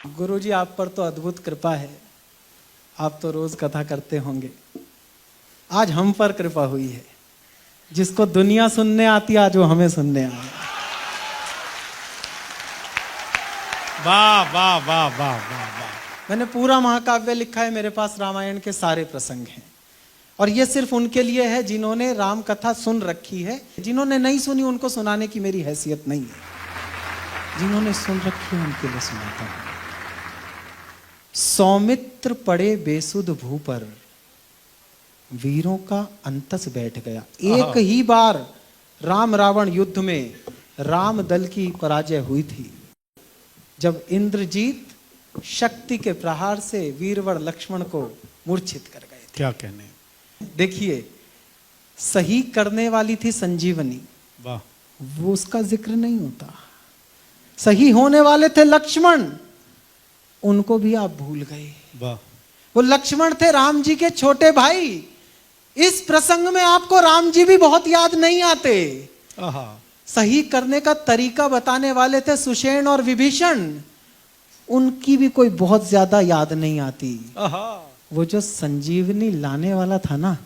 गुरुजी आप पर तो अद्भुत कृपा है, आप तो रोज कथा करते होंगे। आज हम पर कृपा हुई है, जिसको दुनिया सुनने आती है आज वो हमें सुनने आया। वाह वाह वाह वाह वाह वाह। मैंने पूरा महाकाव्य लिखा है, मेरे पास रामायण के सारे प्रसंग हैं, और ये सिर्फ उनके लिए है जिन्होंने राम कथा सुन रखी है। जिन्होंने नहीं सुनी उनको सुनाने की मेरी हैसियत नहीं है, जिन्होंने सुन रखी है उनके लिए सुनाता हूं। सौमित्र पड़े बेसुध भू पर, वीरों का अंतस बैठ गया। एक ही बार राम रावण युद्ध में राम दल की पराजय हुई थी, जब इंद्रजीत शक्ति के प्रहार से वीरवर लक्ष्मण को मूर्छित कर गए थे। क्या कहने। देखिए, सही करने वाली थी संजीवनी, वाह। वो उसका जिक्र नहीं होता। सही होने वाले थे लक्ष्मण, उनको भी आप भूल गए। वाह। वो लक्ष्मण थे राम जी के छोटे भाई। इस प्रसंग में आपको राम जी भी बहुत याद नहीं आते। सही करने का तरीका बताने वाले थे सुषेण और विभीषण, उनकी भी कोई बहुत ज्यादा याद नहीं आती। वो जो संजीवनी लाने वाला था ना,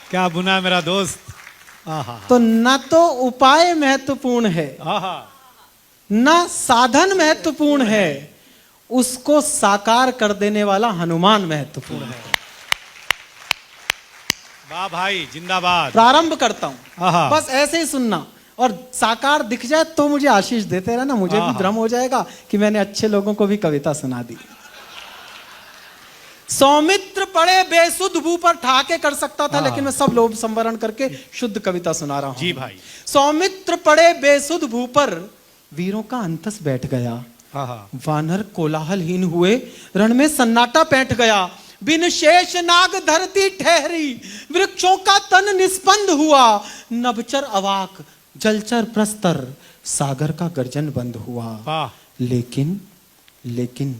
क्या बुना मेरा दोस्त। तो न तो उपाय महत्वपूर्ण है, न साधन महत्वपूर्ण है, उसको साकार कर देने वाला हनुमान महत्वपूर्ण है। वाह भाई, जिंदाबाद। प्रारंभ करता हूं, बस ऐसे ही सुनना, और साकार दिख जाए तो मुझे आशीष देते रहना। मुझे भी भ्रम हो जाएगा कि मैंने अच्छे लोगों को भी कविता सुना दी। सौमित्र पड़े बेसुध भू पर ठहाके कर सकता था, लेकिन मैं सब लोभ संवरण करके शुद्ध कविता सुना रहा हूं। जी भाई। सौमित्र पड़े बेसुध भू पर, वीरों का अंतस बैठ गया। वानर कोलाहलहीन हुए, रण में सन्नाटा पैठ गया। बिन शेष नाग धरती ठहरी, वृक्षों का तन निस्पंद हुआ। नभचर अवाक, जलचर प्रस्तर, सागर का गर्जन बंद हुआ। लेकिन लेकिन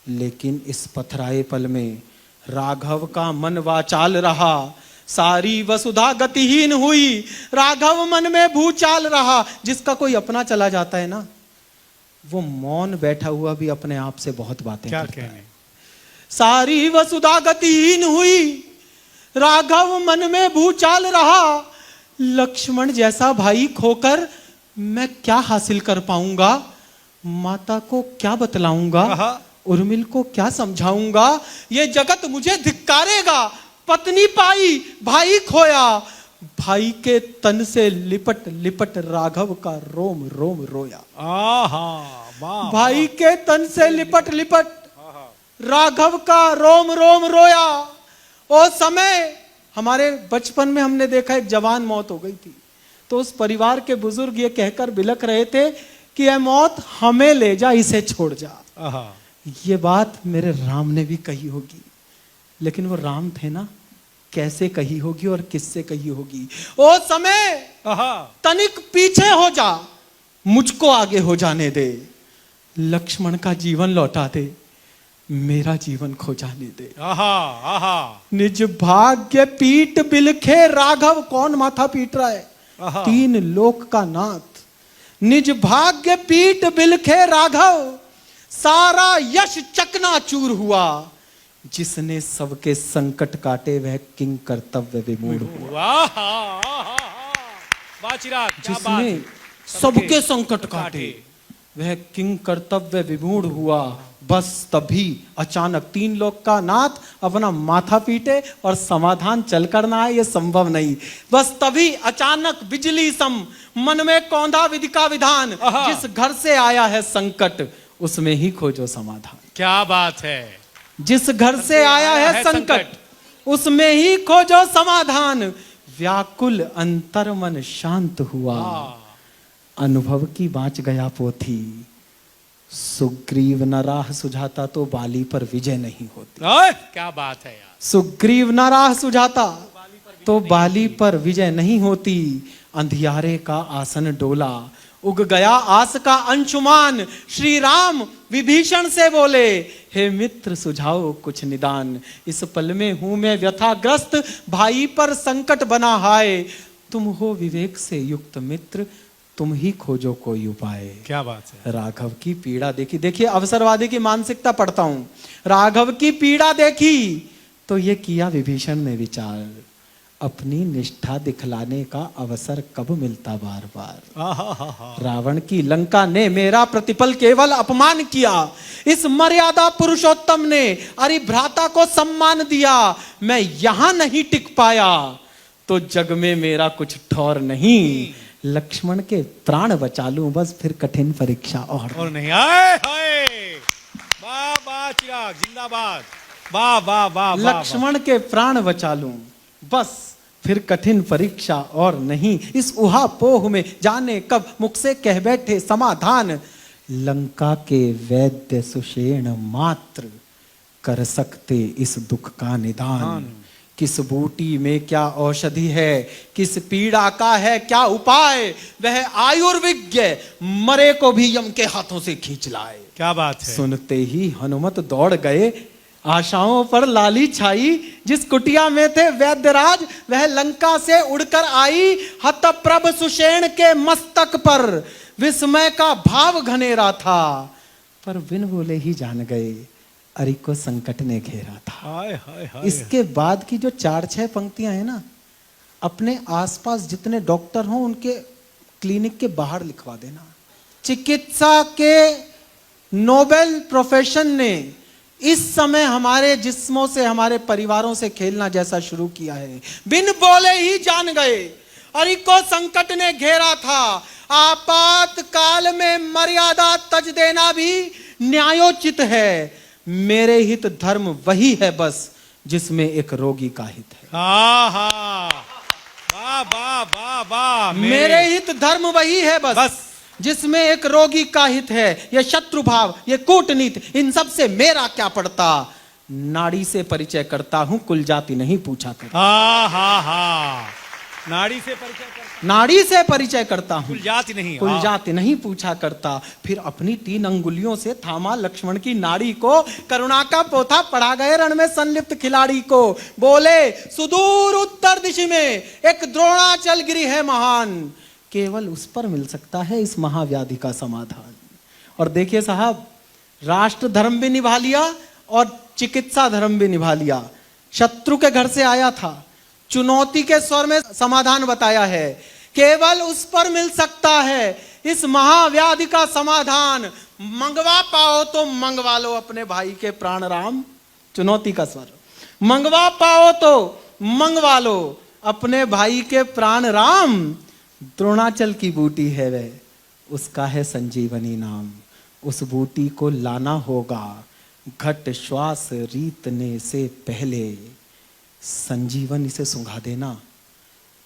लेकिन इस पथराए पल में राघव का मन वाचाल रहा। सारी वसुधा गतिहीन हुई, राघव मन में भूचाल रहा। जिसका कोई अपना चला जाता है ना, वो मौन बैठा हुआ भी अपने आप से बहुत बातें करता है। सारी वसुधा गतिहीन हुई, राघव मन में भूचाल रहा। लक्ष्मण जैसा भाई खोकर मैं क्या हासिल कर पाऊंगा? माता को क्या बतलाऊंगा? उर्मिल को क्या समझाऊंगा? ये जगत मुझे धिक्कारेगा। पत्नी पाई, भाई खोया। भाई के तन से लिपट लिपट राघव का रोम रोम रोया। भाई के तन से लिपट लिपट राघव का रोम रोम रोया। ओ समय हमारे बचपन में हमने देखा, एक जवान मौत हो गई थी, तो उस परिवार के बुजुर्ग ये कहकर बिलख रहे थे कि ये मौत हमें ले जा, इसे छोड़ जा। ये बात मेरे राम ने भी कही होगी, लेकिन वो राम थे ना, कैसे कही होगी और किससे कही होगी? ओ समय तनिक पीछे हो जा, मुझको आगे हो जाने दे। लक्ष्मण का जीवन लौटा दे, मेरा जीवन खो जाने दे। निज भाग्य पीठ बिलखे राघव। कौन माथा पीट रहा है? तीन लोक का नाथ। निज भाग्य पीठ बिलखे राघव, सारा यश चकनाचूर हुआ। जिसने सबके संकट काटे वह किंग कर्तव्य विमूढ़ हुआ। जिसने सबके संकट काटे वह किंग कर्तव्य विमूढ़ हुआ। बस तभी अचानक तीन लोक का नाथ अपना माथा पीटे और समाधान चल कर ना आए, ये संभव नहीं। बस तभी अचानक बिजली सम मन में कौंधा विधि का विधान। जिस घर से आया है संकट, उसमें ही खोजो समाधान। क्या बात है। जिस घर से आया है संकट, उसमें ही खोजो समाधान। व्याकुल अंतर मन शांत हुआ, अनुभव की बाँच गया पोथी। सुग्रीव न राह सुझाता तो बाली पर विजय नहीं होती। क्या बात है यार। सुग्रीव न राह सुझाता तो बाली पर विजय नहीं होती। अंधियारे का आसन डोला, उग गया आस का अंशुमान। श्री राम विभीषण से बोले, हे मित्र सुझाओ कुछ निदान। इस पल में हूं मैं व्यथाग्रस्त, भाई पर संकट बना हाय। तुम हो विवेक से युक्त मित्र, तुम ही खोजो कोई उपाय। क्या बात है। राघव की पीड़ा देखी, देखिए अवसरवादी की मानसिकता पढ़ता हूं। राघव की पीड़ा देखी तो ये किया विभीषण ने विचार, अपनी निष्ठा दिखलाने का अवसर कब मिलता बार बार। रावण की लंका ने मेरा प्रतिपल केवल अपमान किया, इस मर्यादा पुरुषोत्तम ने अरे भ्राता को सम्मान दिया। मैं यहां नहीं टिक पाया तो जग में मेरा कुछ ठौर नहीं। लक्ष्मण के प्राण बचा लूं बस, फिर कठिन परीक्षा और नहीं। आए हाय, वाह वाह चिराग जिंदाबाद, वाह वाह वाह। लक्ष्मण के प्राण बचा लूं बस, फिर कठिन परीक्षा और नहीं। इस उहापोह में जाने कब मुख से कह बैठे समाधान। लंका के वैद्य सुषेण मात्र कर सकते इस दुख का निदान। किस बूटी में क्या औषधि है, किस पीड़ा का है क्या उपाय, वह आयुर्विज्ञ मरे को भी यम के हाथों से खींच लाए। क्या बात है। सुनते ही हनुमत दौड़ गए, आशाओं पर लाली छाई। जिस कुटिया में थे वैद्यराज वह लंका से उड़कर आई। हतप्रभ सुषेण के मस्तक पर विस्मय का भाव घनेरा था, पर बिन बोले ही जान गए अरि को संकट ने घेरा था। हाय हाय हाय। इसके बाद की जो 4-6 पंक्तियां हैं ना, अपने आसपास जितने डॉक्टर हों उनके क्लिनिक के बाहर लिखवा देना। चिकित्सा के नोबेल प्रोफेशन ने इस समय हमारे जिस्मों से, हमारे परिवारों से खेलना जैसा शुरू किया है। बिन बोले ही जान गए अरि को संकट ने घेरा था। आपातकाल में मर्यादा तज देना भी न्यायोचित है। मेरे हित धर्म वही है बस जिसमें एक रोगी का हित है। वाह वाह वाह वाह। मेरे हित धर्म वही है बस जिसमें एक रोगी का हित है। ये शत्रु भाव, ये कूटनीति, इन सब से मेरा क्या पड़ता। नाड़ी से परिचय करता हूं, कुल जाति नहीं पूछा करता। नाड़ी से परिचय करता, नाड़ी से परिचय करता हूं, कुल जाति नहीं, कुल जाति नहीं पूछा करता। फिर अपनी 3 अंगुलियों से थामा लक्ष्मण की नाड़ी को, करुणा का पोथा पढ़ा गए रण में संलिप्त खिलाड़ी को। बोले सुदूर उत्तर दिशा में एक द्रोणाचल गिरी है महान, केवल उस पर मिल सकता है इस महाव्याधि का समाधान। और देखिए साहब, राष्ट्र धर्म भी निभा लिया और चिकित्सा धर्म भी निभा लिया। शत्रु के घर से आया था, चुनौती के स्वर में समाधान बताया है। केवल उस पर मिल सकता है इस महाव्याधि का समाधान। मंगवा पाओ तो मंगवा लो अपने भाई के प्राण राम। चुनौती का स्वर, मंगवा पाओ तो मंगवा लो अपने भाई के प्राण राम। द्रोणाचल की बूटी है वह, उसका है संजीवनी नाम। उस बूटी को लाना होगा घट श्वास रीतने से पहले। संजीवन इसे सुंघा देना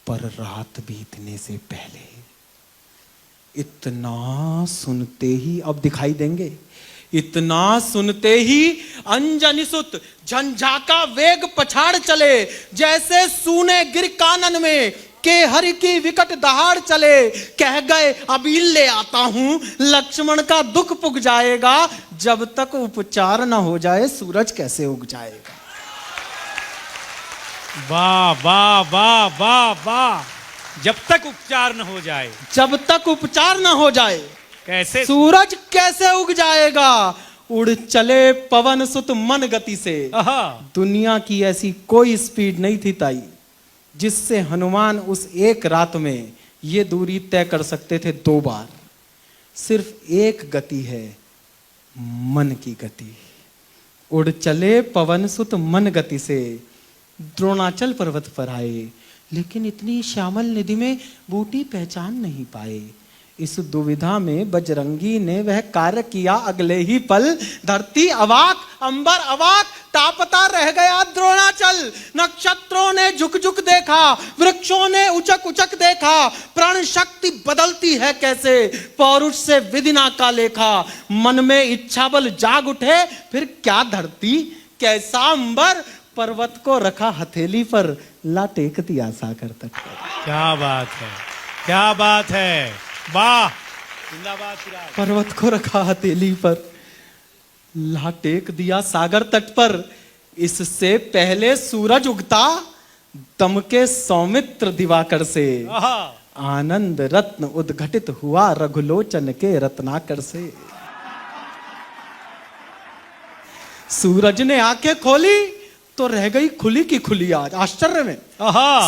पर रात बीतने से पहले। इतना सुनते ही, अब दिखाई देंगे, इतना सुनते ही अंजनी सुत झंझाका वेग पछाड़ चले। जैसे सूने गिर कानन में के हरि की विकट दहाड़ चले। कह गए अबील ले आता हूं, लक्ष्मण का दुख पुग जाएगा। जब तक उपचार न हो जाए सूरज कैसे उग जाएगा। वाह वाह वाह वाह वाह। जब तक उपचार न हो जाए, जब तक उपचार न हो जाए कैसे सूरज कैसे उग जाएगा। उड़ चले पवन सुत मन गति से। दुनिया की ऐसी कोई स्पीड नहीं थी ताई जिससे हनुमान उस एक रात में ये दूरी तय कर सकते थे 2 बार। सिर्फ एक गति है, मन की गति। उड़ चले पवन सुत मन गति से द्रोणाचल पर्वत पर आए, लेकिन इतनी श्यामल निधि में बूटी पहचान नहीं पाए। इस दुविधा में बजरंगी ने वह कार्य किया अगले ही पल। धरती अवाक, अंबर अवाक, तापता रह गया द्रोणाचल। नक्षत्रों ने झुक झुक देखा, वृक्षों ने उचक उचक देखा। प्राण शक्ति बदलती है कैसे, पौरुष से विधिना का लेखा। मन में इच्छा बल जाग उठे, फिर क्या धरती कैसा अंबर। पर्वत को रखा हथेली पर, ला टेक दिया सागर तट पर। क्या बात है, क्या बात है, वाह जिंदाबाद। पर्वत को रखा हथेली पर, ला टेक दिया सागर तट पर। इससे पहले सूरज उगता दम के सौमित्र दिवाकर से। आनंद रत्न उद्घटित हुआ रघुलोचन के रत्नाकर से। सूरज ने आंखें खोली तो रह गई खुली की खुली। आज आश्चर्य में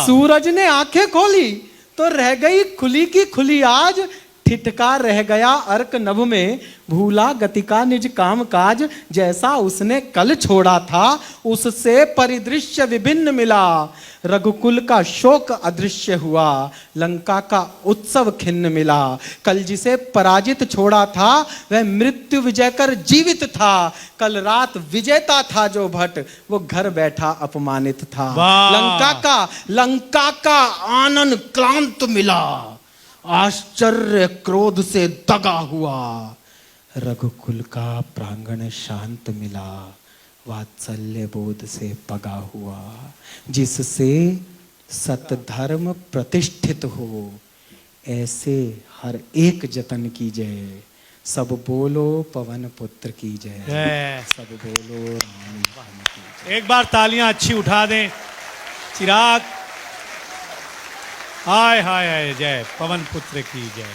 सूरज ने आंखें खोली तो रह गई खुली की खुली। आज ठिठका रह गया अर्क नभ में, भूला गति का निज काम काज। जैसा उसने कल छोड़ा था उससे परिदृश्य विभिन्न मिला। रघुकुल का शोक अदृश्य हुआ, लंका का उत्सव खिन्न मिला। कल जिसे पराजित छोड़ा था वह मृत्यु विजय कर जीवित था। कल रात विजेता था जो भट, वो घर बैठा अपमानित था। लंका का आनंद क्लांत मिला, आश्चर्य क्रोध से दगा हुआ। रघुकुल का प्रांगण शांत मिला, वात्सल्य बोध से पगा हुआ। जिससे सतधर्म प्रतिष्ठित हो, ऐसे हर एक जतन की जय। सब बोलो पवन पुत्र की जय, सब बोलो राम की जय। एक बार तालियां अच्छी उठा दें। चिराग, हाय हाय हाय, जय पवन पुत्र की जय।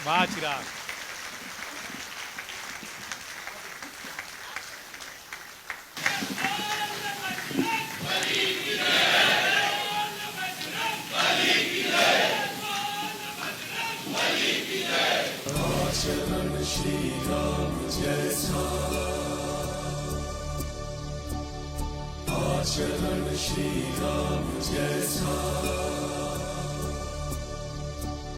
वाह चिराग। श्री राम जैसा आचरण श्री राम जैसा।